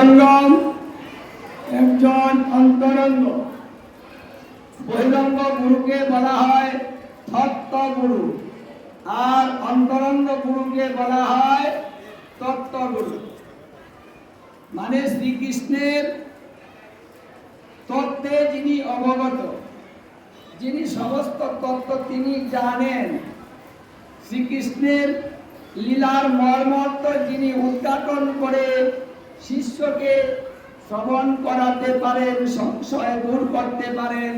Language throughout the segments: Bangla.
সঙ্গম একজন অন্তরঙ্গ বহিরঙ্গ গুরুকে বলা হয় তত্ত্ব গুরু, আর অন্তরঙ্গ গুরুকে বলা হয় তত্ত্ব গুরু। মানে শ্রীকৃষ্ণের তত্ত্বে যিনি অবগত, যিনি সমস্ত তত্ত্ব তিনি জানেন, শ্রীকৃষ্ণের লীলার মর্মর্থ যিনি উদ্ঘাটন করে শিষ্যকে শ্রবণ করাতে পারেন, সংশয় দূর করতে পারেন,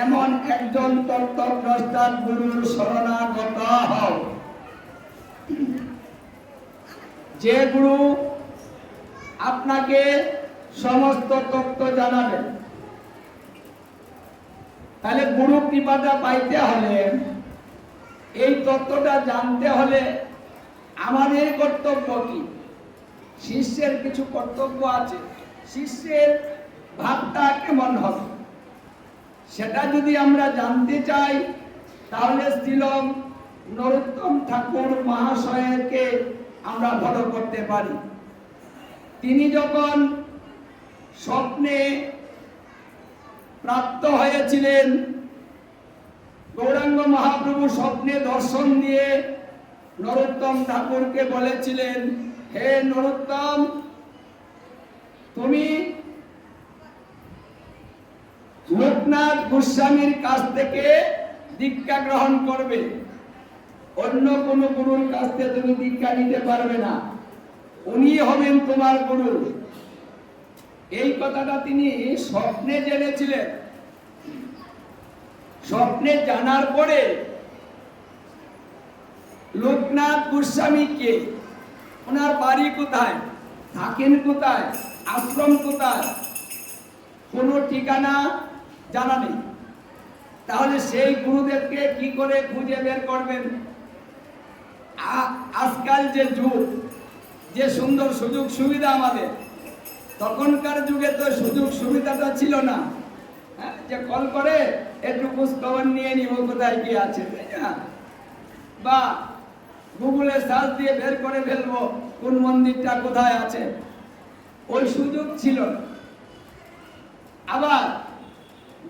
এমন একজন তত্ত্বদ্রষ্টার গুরুর শরণাগত হও। যে গুরু আপনাকে সমস্ত তত্ত্ব জানাবেন। তাহলে গুরু কৃপাটা পাইতে হলে, এই তত্ত্বটা জানতে হলে আমাদের কর্তব্য কি? শিষ্যের কিছু কর্তব্য আছে। শিষ্যের ভাবটা কেমন হবে সেটা যদি আমরা জানতে চাই, তাহলে শ্রীল নরোত্তম ঠাকুর মহাশয়কে আমরা ফলো করতে পারি। তিনি যখন স্বপ্নে প্রাপ্ত হয়েছিলেন, গৌরাঙ্গ মহাপ্রভু স্বপ্নে দর্শন দিয়ে নরোত্তম ঠাকুরকে বলেছিলেন, হে নরোত্তম, তুমি লোকনাথ গোস্বামীর কাছ থেকে দীক্ষা গ্রহণ করবে, অন্য কোন গুরুর কাছ থেকে তুমি দীক্ষা নিতে পারবে না, উনি হবেন তোমার গুরু। এই কথাটা তিনি স্বপ্নে জেনেছিলেন। স্বপ্নে জানার পরে লোকনাথ গোস্বামী কে, ওনার বাড়ি কোথায়, থাকেন কোথায়, আশ্রম কোথায়, কোনো ঠিকানা জানা নেই। তাহলে সেই গুরুদেবকে কি করে খুঁজে বের করবেন? আজকাল যে যুগ, যে সুন্দর সুযোগ সুবিধা আমাদের, তখনকার যুগে তো সুযোগ সুবিধাটা ছিল না। যে কল করে একটু খোঁজ খবর নিয়ে নিব কোথায় কি আছে, বা গুগলে সার্চ দিয়ে বের করে ফেলবো কোন মন্দিরটা কোথায় আছে, ওই সুযোগ ছিল না। আবার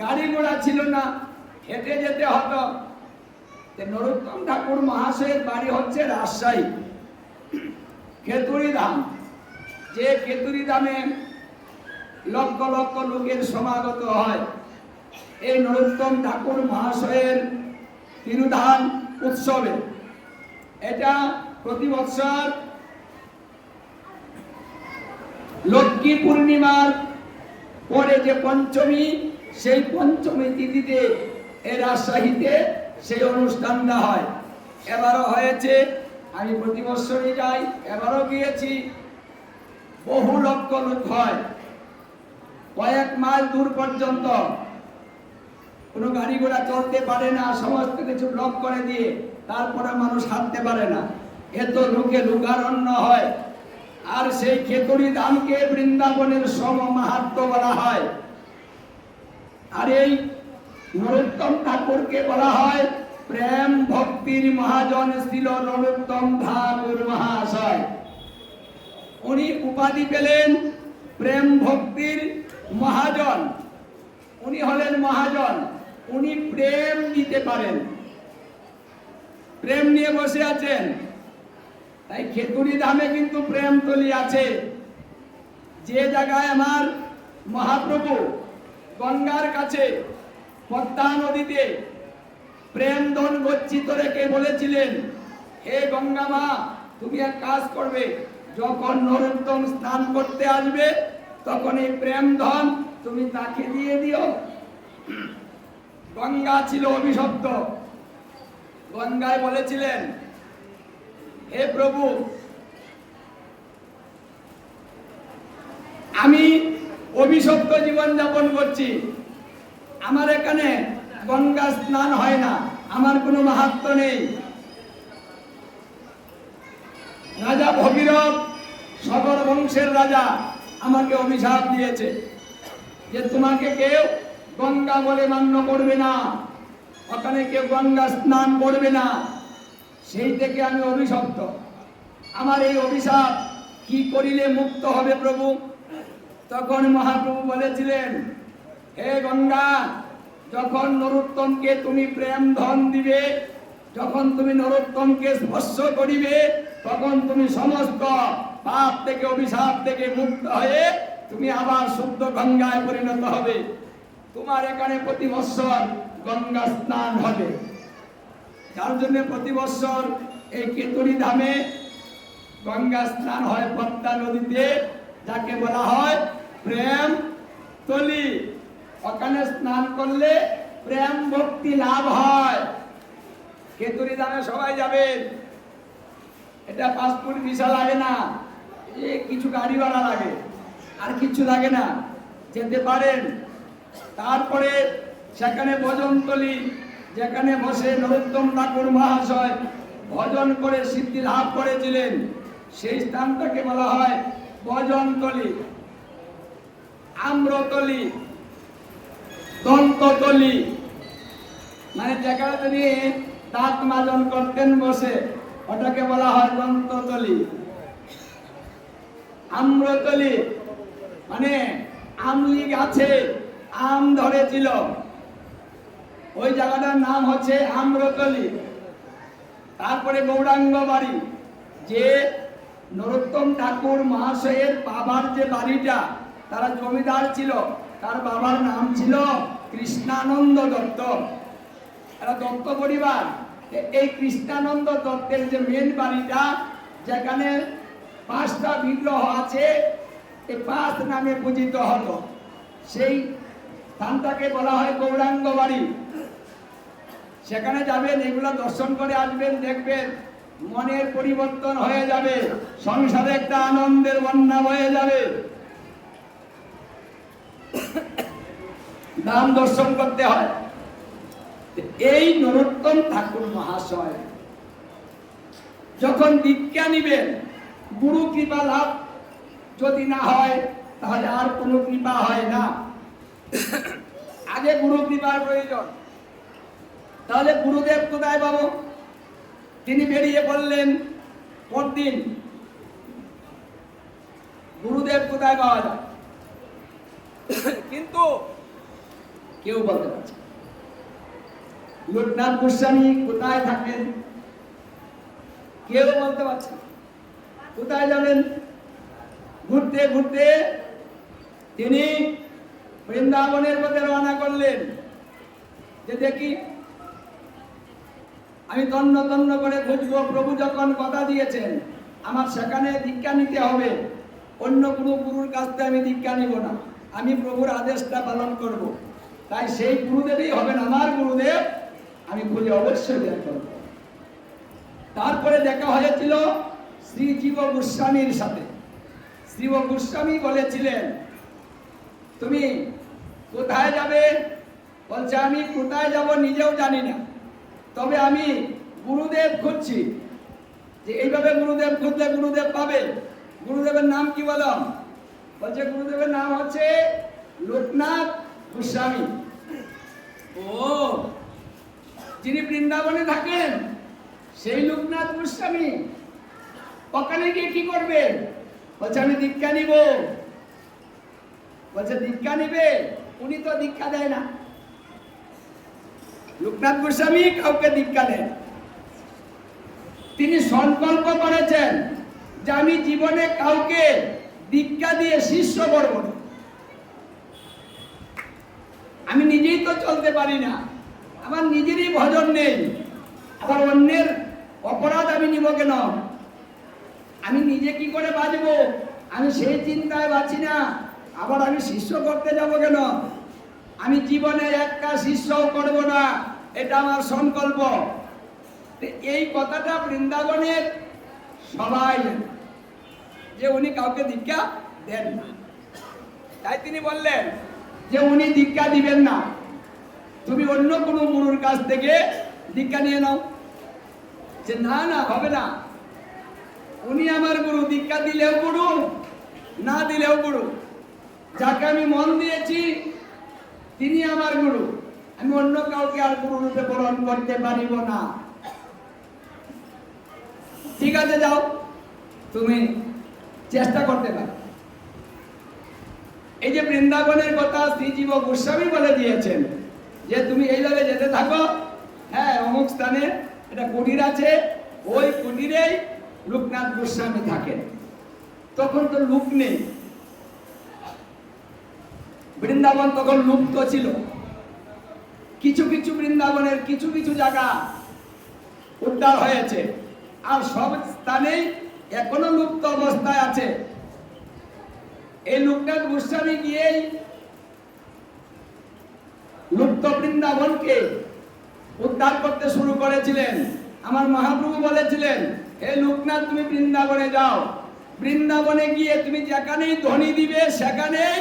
গাড়ি ঘোড়া ছিল না, হেঁটে যেতে হতো। নরোত্তম ঠাকুর মহাশয়ের বাড়ি হচ্ছে রাজশাহী খেতুরি ধাম। যে খেতুরি ধামে লক্ষ লক্ষ লোকের সমাগত হয়। এই নরোত্তম ঠাকুর মহাশয়ের তিরুধান উৎসবে, এটা প্রতি বছর লক্ষ্মী পূর্ণিমার পরে যে পঞ্চমী, সেই পঞ্চমী তিথিতে এই রাজশাহীতে সেই অনুষ্ঠানটা হয়। এবারও হয়েছে, আমি প্রতি বছরই যাই, এবারও গিয়েছি। বহু লক্ষ লোক হয়, কয়েক মাইল দূর পর্যন্ত কোনো গাড়ি ঘোড়া চলতে পারে না, সমস্ত কিছু ব্লক করে দিয়ে তারপরে মানুষ হাঁটতে পারে না, এত লোকে লোকারণ্য হয়। আর সেই খেতুরি ধামকে বৃন্দাবনের সম মাহাত্ম্য বলা হয়। আর এই নরোত্তম ঠাকুরকে বলা হয় প্রেম ভক্তির মহাজন ছিল নরোত্তম ঠাকুর মহাশয়। উনি উপাধি পেলেন প্রেম ভক্তির মহাজন। উনি হলেন মহাজন, উনি প্রেম দিতে পারেন, প্রেম নিয়ে বসে আছেন। তাই খেতুরি ধামে কিন্তু প্রেম তলি আছে। যে জায়গায় আমার মহাপ্রভু গঙ্গার কাছে পদ্মা নদীতে প্রেম ধন গচ্ছিত রেখে বলেছিলেন, হে গঙ্গা মা, তুমি এক কাজ করবে, যখন নরোত্তম স্নান করতে আসবে তখন এই প্রেম ধন তুমি তাকে দিয়ে দিও। গঙ্গা ছিল অভিশপ্ত। গঙ্গায় বলেছিলেন, হে প্রভু, আমি অভিশপ্ত জীবন যাপন করছি, আমার এখানে গঙ্গা স্নান হয় না, আমার কোনো মাহাত্ম্য নেই। রাজা ভগীরথ, সগর বংশের রাজা, আমাকে অভিশাপ দিয়েছে যে তোমাকে কেউ গঙ্গা বলে মান্য করবে না, ওখানে কেউ গঙ্গা স্নান করবে না। সেই থেকে আমি অভিশপ্ত। আমার এই অভিশাপ কি করিলে মুক্ত হবে প্রভু? তখন মহাপ্রভু বলেছিলেন, হে গঙ্গা, যখন নরোত্তমকে তুমি প্রেম ধন দিবে, যখন তুমি নরোত্তমকে স্পর্শ করিবে, তখন তুমি সমস্ত পাপ থেকে, অভিশাপ থেকে মুক্ত হয়ে তুমি আবার শুদ্ধ গঙ্গায় পরিণত হবে। তোমার এখানে প্রতি বৎসর গঙ্গা স্নান হবে। যার জন্য প্রতি বৎসর এই কেতুরি ধামে গঙ্গা স্নান হয় পদ্মা নদীতে, যাকে বলা হয় প্রেম তলি। ওখানে স্নান করলে প্রেম ভক্তি লাভ হয়। কেতুরি ধামে সবাই যাবেন। এটা পাসপোর্ট ভিসা লাগে না, কিছু গাড়ি ভাড়া লাগে, আর কিছু লাগে না, যেতে পারেন। তারপরে সেখানে ভজনতলি, যেখানে বসে নরোত্তম ঠাকুর মহাশয় ভজন করে সিদ্ধি লাভ করেছিলেন, সেই স্থানটাকে বলা হয় ভজনতলি, আম্রতলি, দন্ততলি। মানে যেখানে তিনি দাঁত মাজন করতেন বসে, ওটাকে বলা হয় দন্ততলি। আম্রতলি মানে আমলি গাছে আম ধরেছিল, ওই জায়গাটার নাম হচ্ছে আম্রতলি। তারপরে গৌরাঙ্গ বাড়ি, যে নরোত্তম ঠাকুর মহাশয়ের বাবার যে বাড়িটা, তারা জমিদার ছিল, তার বাবার নাম ছিল কৃষ্ণানন্দ দত্ত। এরা দত্ত পরিবার। এই কৃষ্ণানন্দ দত্তের যে মেন বাড়িটা, যেখানে 5টা বিগ্রহ আছে, এই 5 নামে পূজিত হলো, সেই স্থানটাকে বলা হয় গৌরাঙ্গ বাড়ি। সেখানে যাবেন, এগুলো দর্শন করে আসবেন, দেখবেন মনের পরিবর্তন হয়ে যাবে, সংসারে একটা আনন্দের বন্যা বয়ে যাবে। নাম দর্শন করতে হয়। এই নরোত্তম ঠাকুর মহাশয় যখন দীক্ষা নিবেন, গুরু কৃপা লাভ যদি না হয়, তাহলে আর কোনো কৃপা হয় না। আগে গুরু কৃপার প্রয়োজন। তাহলে গুরুদেব কোথায় পাবো? তিনি বেরিয়ে পড়লেন পরদিন। গুরুদেব কোথায় পাওয়া যায়? কিন্তু কেউ বলতে পারছে। লোকনাথ গোস্বামী কোথায় থাকেন? কেউ বলতে পারছে। কোথায় যাবেন? ঘুরতে ঘুরতে তিনি বৃন্দাবনের পথে রওনা করলেন, যে দেখি আমি তন্ন তন্ন করে খুঁজবো। প্রভু যখন কথা দিয়েছেন আমার সেখানে দীক্ষা নিতে হবে, অন্য কোনো গুরুর কাছ থেকে আমি দীক্ষা নিব না, আমি প্রভুর আদেশটা পালন করব। তাই সেই গুরুদেবই হবেন আমার গুরুদেব, আমি খুঁজে অবশ্যই বের করব। তারপরে দেখা হয়েছিল শ্রী জীব গোস্বামীর সাথে। শ্রী গোস্বামী বলেছিলেন, তুমি কোথায় যাবে? বলছে, আমি কোথায় যাব নিজেও জানি না, তবে আমি গুরুদেব খুঁজছি। যে এইভাবে গুরুদেব খুঁজলে গুরুদেব পাবে। গুরুদেবের নাম কি বললাম? বলছে গুরুদেবের নাম হচ্ছে লোকনাথ গোস্বামী। ও, যিনি বৃন্দাবনে থাকেন সেই লোকনাথ গোস্বামী। ওখানে গিয়ে কি করবে? বলছে আমি দীক্ষা নিব। বলছে দীক্ষা নিবে? উনি তো দীক্ষা দেয় না। লোকনাথ গোস্বামী কাউকে দীক্ষা দেন। তিনি সংকল্প করেছেন যে আমি জীবনে কাউকে দীক্ষা দিয়ে শিষ্য করব না। আমি নিজেই তো চলতে পারি না, আমার নিজেরই ভজন নেই, আবার অন্যের অপরাধ আমি নিব কেন? আমি নিজে কি করে বাঁচবো? আমি সেই চিন্তায় বাঁচি না, আবার আমি শিষ্য করতে যাব কেন? আমি জীবনে একটা শিষ্যও করব না, এটা আমার সংকল্প। এই কথাটা বৃন্দাবনের সবাই, যে উনি কাউকে দীক্ষা দেন না। তাই তিনি বললেন যে উনি দীক্ষা দিবেন না, তুমি অন্য কোনো গুরুর কাছ থেকে দীক্ষা নিয়ে নাও। যে না না, হবে না, উনি আমার গুরু, দীক্ষা দিলেও গুরু, না দিলেও গুরু। যাকে আমি মন দিয়েছি তিনি আমার গুরু, আমি অন্য কাউকে আর গুরু রূপে বরণ করতে পারিব না। ঠিক আছে, যাও, তুমি চেষ্টা করতে পারো। এই যে বৃন্দাবনের কথা শ্রীজীব গোস্বামী বলে দিয়েছেন যে তুমি এইভাবে যেতে থাকো, হ্যাঁ অমুক স্থানে একটা কুটির আছে, ওই কুটিরেই লোকনাথ গোস্বামী থাকেন। তখন তো লোক নেই, বৃন্দাবন তখন লুপ্ত ছিল। কিছু কিছু বৃন্দাবনের কিছু কিছু জায়গা উদ্ধার হয়েছে, আর সব স্থানেই এখনো লুপ্ত অবস্থায় আছে। এই লোকনাথ গোস্বামী গিয়েই লুপ্ত বৃন্দাবনকে উদ্ধার করতে শুরু করেছিলেন। আমার মহাপ্রভু বলেছিলেন, হে লোকনাথ তুমি বৃন্দাবনে যাও, বৃন্দাবনে গিয়ে তুমি যেখানেই ধ্বনি দিবে সেখানেই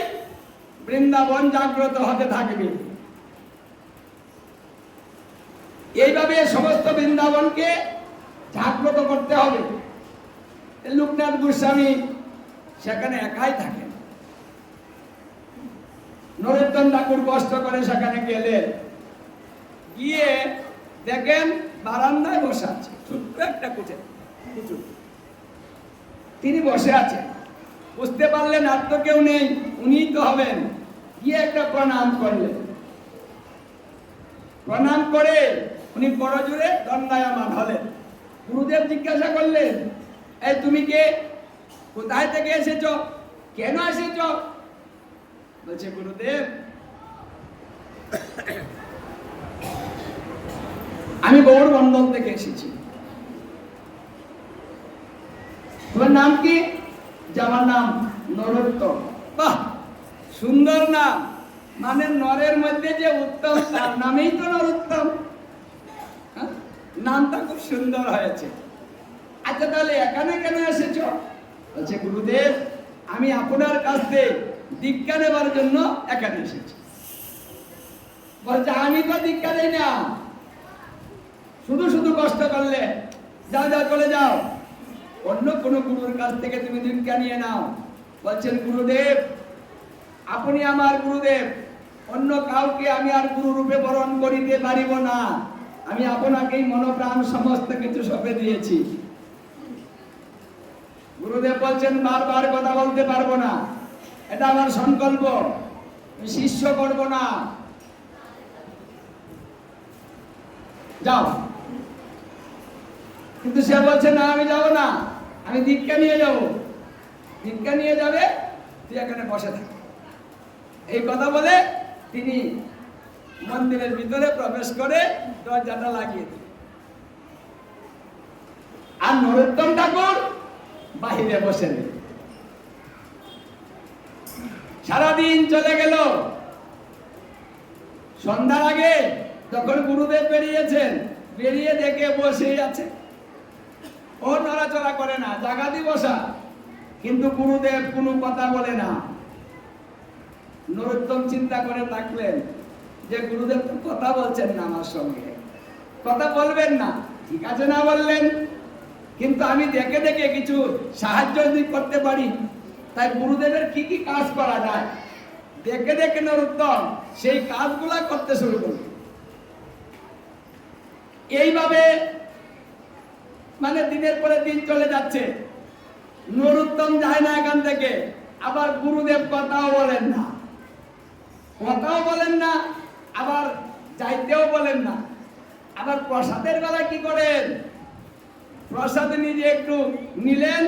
বৃন্দাবন জাগ্রত হতে থাকবে। এইভাবে সমস্ত বৃন্দাবনকে জাগ্রত করতে হবে। লোকনাথ গোস্বামী সেখানে একাই থাকেন। নরোত্তম ঠাকুর কষ্ট করে সেখানে গেলেন, গিয়ে দেখেন বারান্দায় বসে আছে ছোট্ট একটা কুচে, তিনি বসে আছেন। বুঝতে পারলেন আর তো কেউ নেই, উনিই তো হবেন। গিয়ে একটা প্রণাম করলেন, প্রণাম করে উনি বড় জোরে দণ্ডায়মান হলেন। গুরুদেব জিজ্ঞাসা করলেন, এই তুমি কে, কোথায় থেকে এসেছ, কেন এসেছ? বলছে, গুরুদেব আমি গৌর মন্ডল থেকে এসেছি। তোমার নাম কি? যে আমার নাম নরোত্তম। বাহ, সুন্দর নাম, মানে নরের মধ্যে যে উত্তম তার নামেই তো নরোত্তম। নামটা খুব সুন্দর হয়েছে। আচ্ছা তাহলে এখানে কেন এসেছ? বলছে, গুরুদেব আমি আপনার কাছ থেকে দীক্ষা নেবার জন্য এখানে এসেছি। বলছে, আমি তো দীক্ষা দেই না, শুধু শুধু কষ্ট করলে, যাও যাও চলে যাও, অন্য কোনো গুরুর কাছ থেকে তুমি দীক্ষা নিয়ে নাও। বলছেন, গুরুদেব আপনি আমার গুরুদেব, অন্য কাউকে আমি আর গুরু রূপে বরণ করিতে পারিব না। আমি আপনাকেই মনোপ্রাণ সমস্ত কিছু সঁপে দিয়েছি। গুরুদেব বলছেন, বারবার কথা বলতে পারবো না, এটা আমার সংকল্প, আমি শিষ্য করব না, যাও। কিন্তু সে বলছে, না আমি যাব না, আমি দীক্ষা নিয়ে যাব। দীক্ষা নিয়ে যাবে, তুই এখানে বসে থাক। এই কথা বলে তিনি মন্দিরের ভিতরে প্রবেশ করে দরজাটা লাগিয়ে দিলেন। আর নরোত্তম ঠাকুর বাহিরে বসে নেই। সারাদিন চলে গেল। সন্ধ্যার আগে যখন গুরুদেব বেরিয়েছেন, বেরিয়ে দেখে বসেই আছে, ও নড়াচড়া করে না, জাগাতি বসা, কিন্তু গুরুদেব কোনো কথা বলে না। নরোত্তম চিন্তা করে থাকলেন যে গুরুদেব তো কথা বলছেন না আমার সঙ্গে, কথা বলবেন না, ঠিক আছে না বললেন, কিন্তু আমি দেখে দেখে কিছু সাহায্য যদি করতে পারি, তাই গুরুদেবের কি কি কাজ করা যায় দেখে দেখে নরোত্তম সেই কাজগুলা করতে শুরু করল। এইভাবে মানে দিনের পরে দিন চলে যাচ্ছে, নরোত্তম যায় না এখান থেকে। আবার গুরুদেব কথাও বলেন না, কথাও বলেন না, আবার যাইতেও বলেন না। আবার প্রসাদের বেলা কি করেন, প্রসাদ নিজে একটু নিলেন,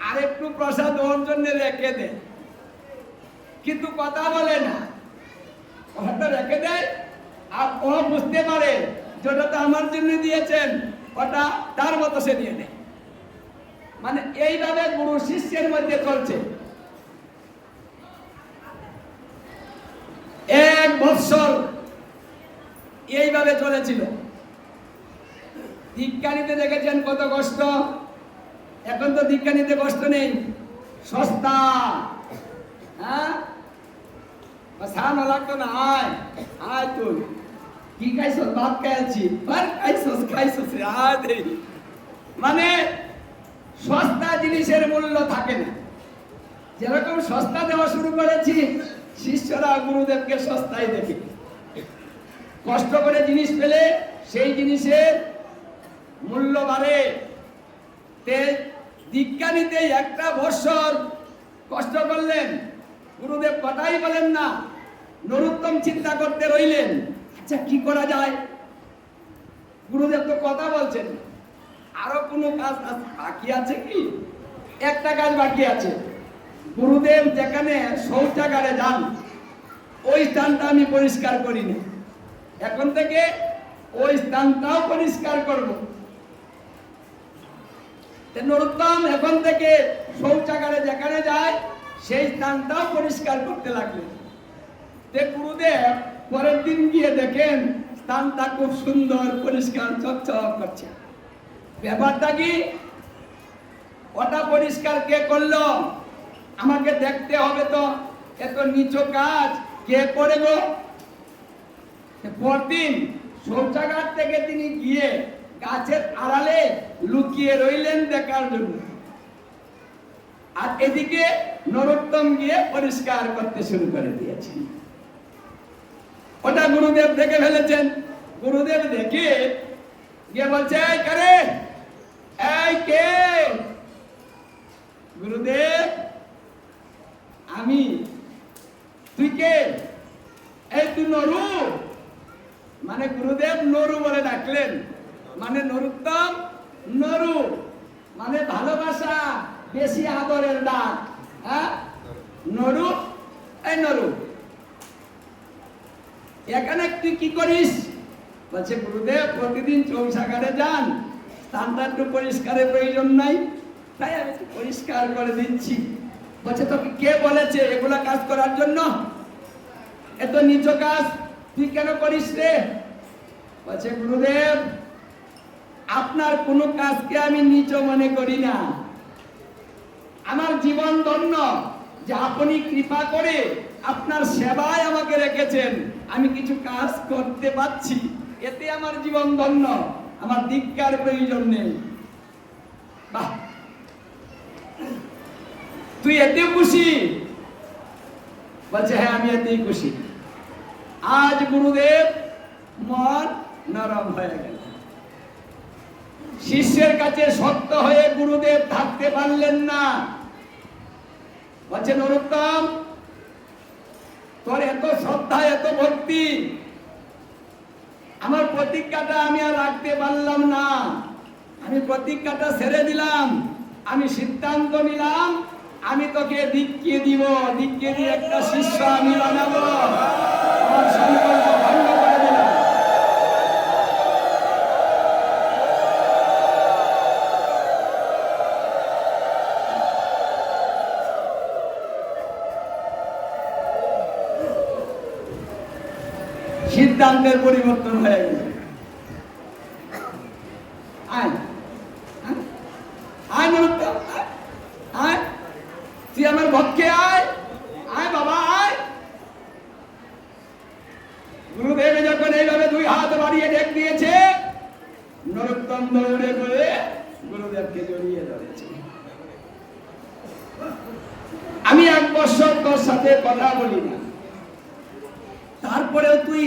আর একটু প্রসাদ ওর জন্য রেখে দেন, কিন্তু কথা বলে না। ওটা রেখে দেয়, আর ও বুঝতে পারে যেটা তো আমার জন্য দিয়েছেন, ওটা তার মতো সে নিয়ে নেয়। মানে এইভাবে গুরু শিষ্যের মধ্যে চলছে। 1 বৎসর এইভাবে চলেছিল। দীক্ষা নিতে দেখেছেন কত কষ্ট, এখন তো দীক্ষা নিতে কষ্ট নেই, সস্তা। হ্যাঁ, সান লাগতো না, আয় আয় তুই কি খাইছ, ভাত খাইছি, খাইছিস মানে সস্তা জিনিসের মূল্য থাকে না। যেরকম সস্তা দেওয়া শুরু করেছি, শিষ্যরা গুরুদেবকে সস্তায় দেখে। কষ্ট করে জিনিস পেলে সেই জিনিসের মূল্য বাড়ে। দীক্ষা নিতে 1 বৎসর কষ্ট করলেন, গুরুদেব কথাই বলেন না। নরোত্তম চিন্তা করতে রইলেন, আচ্ছা কি করা যায়। গুরুদেব তো কথা বলছেন, আরো কোনো কাজ বাকি আছে কি? একটা কাজ বাকি আছে। গুরুদেব যেখানে শৌচাগারে যান ওই স্থানটা আমি পরিষ্কার করিনি, এখন থেকে ওই স্থানটাও পরিষ্কার করব। নরোত্তম এখন থেকে শৌচাগারে যেখানে যায় সেই স্থানটাও পরিষ্কার করতে লাগলেন। গুরুদেব পরের দিন গিয়ে দেখেন স্থানটা খুব সুন্দর পরিষ্কার চকচক করছে। ব্যাপারটা কি? ওটা পরিষ্কার কে করলো? আমাকে দেখতে হবে তো, এত নিচু কাজ কে করে গো? পরদিন শৌচাগার থেকে তিনি গিয়ে গাছের আড়ালে লুকিয়ে রইলেন দেখার জন্য, আর এদিকে নরোত্তম গিয়ে পরিষ্কার করতে শুরু করে দিয়েছেন। ওটা গুরুদেব দেখে ফেলেছেন। গুরুদেব দেখে গিয়ে বলছে, এই কে? গুরুদেব আমি। তুই কে? এই তুই নরু? মানে গুরুদেব নরু বলে ডাকলেন, মানে নরোত্তম নরু, মানে ভালোবাসা, বেশি আদরের ডাক। হ্যাঁ, নরু, এই নরু এখানে তুই কি করিস? বলছে গুরুদেব প্রতিদিন শৌচাগারে যান, স্থানটা একটু পরিষ্কারের প্রয়োজন নাই, তাই আমি একটু পরিষ্কার করে দিচ্ছি। বলছে তোকে কে বলেছে এগুলা কাজ করার জন্য? এত নিচু কাজ তুই কেন করিস রে? বলছে গুরুদেব আপনার কোনো কাজকে আমি নিচু মনে করি না, আমার জীবন ধন্য যে আপনি কৃপা করে আপনার সেবায় আমাকে রেখেছেন, আমি কিছু কাজ করতে পারছি, এতে আমার জীবন ধন্য, আমার ধিক্কার প্রয়োজন নেই। বাহ, তুই এতে খুশি? বলছে হ্যাঁ আমি এতেই খুশি। আজ গুরুদেব মন নরম হয়ে গেল। শিষ্যের কাছে শক্ত হয়ে গুরুদেব থাকতে পারলেন না। বলছে নরোত্তম তোর এত শ্রদ্ধা, এত ভক্তি, আমার প্রতিজ্ঞাটা আমি আর রাখতে পারলাম না, আমি প্রতিজ্ঞাটা ছেড়ে দিলাম, আমি সিদ্ধান্ত নিলাম আমি তোকে দীক্ষা দিব, দীক্ষা দিয়ে একটা শিষ্য আমি বানাবো। আমার সংকল্প ভঙ্গ করে দিলাম। সিদ্ধান্তের পরিবর্তন হয়ে গেল। আয় আয় নরোত্তম, আয় তুই আমার ভক্তে আয়, আয় বাবা আয়। গুরুদেব যখন এইভাবে দুই হাত বাড়িয়ে ডেক দিয়েছে, নরোত্তম দৌড়ে করে গুরুদেবকে জড়িয়ে ধরেছে। আমি 1 বছর তোর সাথে কথা বলি না, তারপরেও তুই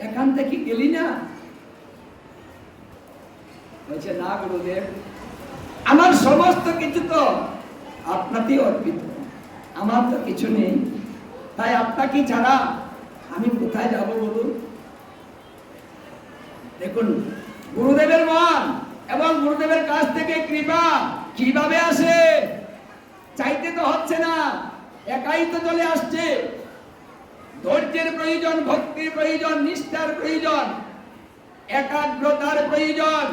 এখান থেকে গেলি না? বলছে না গুরুদেব, আমার সমস্ত কিছু তো আপনাকেই অর্পিত, আমার তো কিছু নেই, তাই আপনাকে ছাড়া আমি কোথায় যাব বলুন? দেখুন গুরুদেবের মন এবং গুরুদেবের কাছ থেকে কৃপা কিভাবে আসে? চাইতে তো হচ্ছে না, একাই তো চলে আসছে। ধৈর্যের প্রয়োজন, ভক্তির প্রয়োজন, নিষ্ঠার প্রয়োজন, একাগ্রতার প্রয়োজন,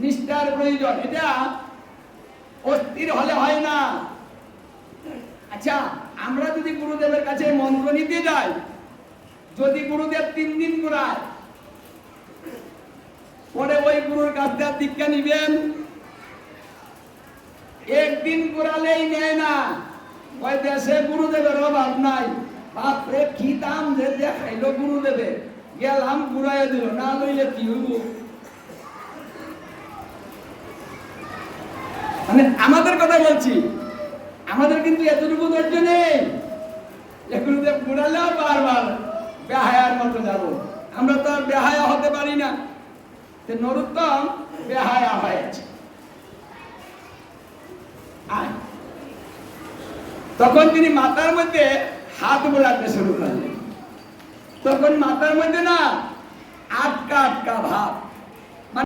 নিষ্ঠার প্রয়োজন। এটা অস্থির হলে হয় না। আচ্ছা আমরা যদি গুরুদেবের কাছে মন্ত্র নিতে যাই, যদি গুরুদেব 3 দিন ঘুরায়, পরে ওই গুরুর কাছ থেকে দীক্ষা নিবেন? 1 দিন ঘুরালেই নেয় না। ওই দেশে গুরুদেবের অভাব নাই, বাপরে কি দাম যে দেখাইলো গুরুদেবে, গেলাম ঘুরাইয়া দিল, না লইলে কি হইব? মানে আমাদের কথা বলছি, আমাদের কিন্তু এতটুকু ধৈর্য নেই। গুরুদেব ঘুরালেও বারবার বেহায়ার মতো যাব, আমরা তো আর বেহায়া হতে পারি না। নরোত্তম বেহায়া হয়েছে। তখন তিনি মাথার মধ্যে হাত বোলাতে শুরু করলেন। তখন মাথার মধ্যে না আটকা আটকা ভাব।